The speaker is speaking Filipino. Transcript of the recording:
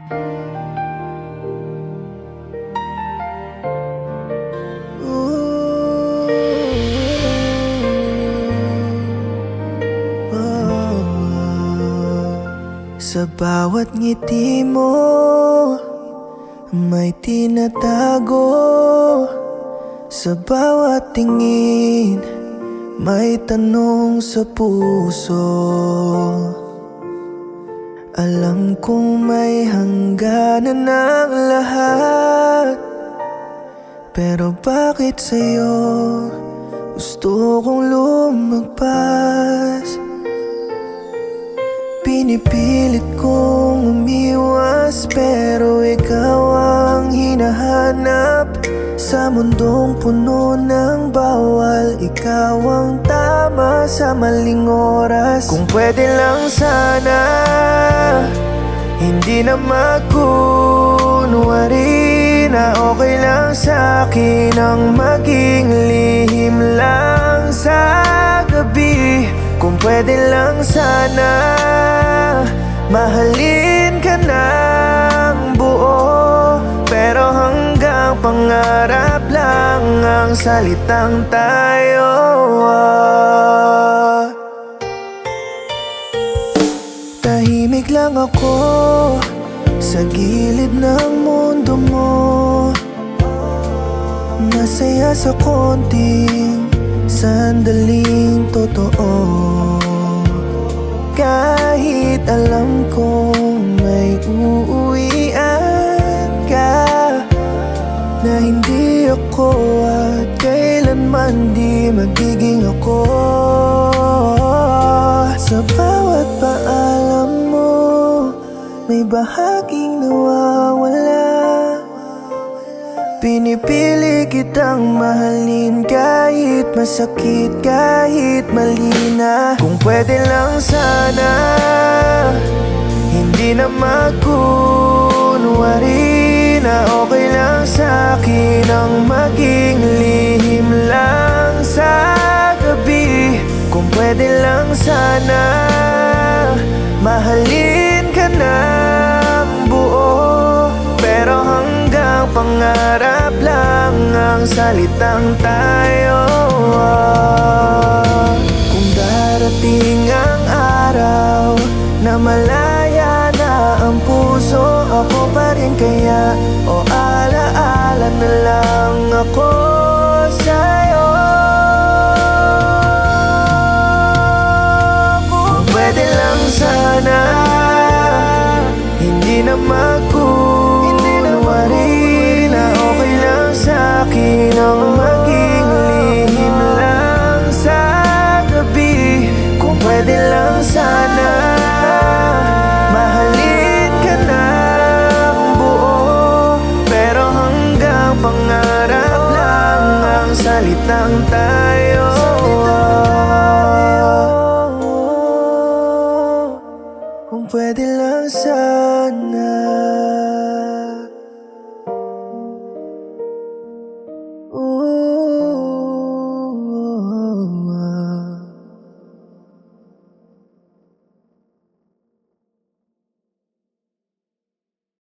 Sa bawat ngiti mo, may tinatago. Sa bawat tingin, may tanong sa puso. Alam kong may hangganan ang lahat, pero bakit sa'yo gusto kong lumagpas? Pinipilit kong umiwas, pero ikaw ang hinahanap. Sa mundong puno ng bawal, ikaw ang tama sa maling oras. Kung pwede lang sana, hindi na magkunwari na okay lang sa'kin ang maging lihim lang sa gabi. Kung pwede lang sana, mahalin ka ng buo, pero hanggang pangarap lang ang salitang tayo. Tahimik lang ako sa gilid ng mundo mo, masaya sa konting sandaling totoo. Kahit alam kong may uuwian ka, na hindi ako at kailanman di magiging ako. Sa bawat paalam mo, may bahaging nawawala. Pinipili kitang mahalin kahit masakit, kahit mali na. Kung pwede lang sana, hindi na magkunwari na okay lang sa'kin ang maging lihim lang sa gabi. Kung pwede lang sana, mahalin ka ng buo, pero hanggang pangarap lang ang salitang tayo. Kung darating ang araw na malaya na ang puso, ako pa rin kaya o alaala na lang ako sa'yo. Kung pwede lang sana, hindi na magkunwari na okay lang sa'kin ang maging lihim lang sa gabi. Kung pwede lang sana, mahalin ka ng buo, pero hanggang pangarap lang ang salitang tayo.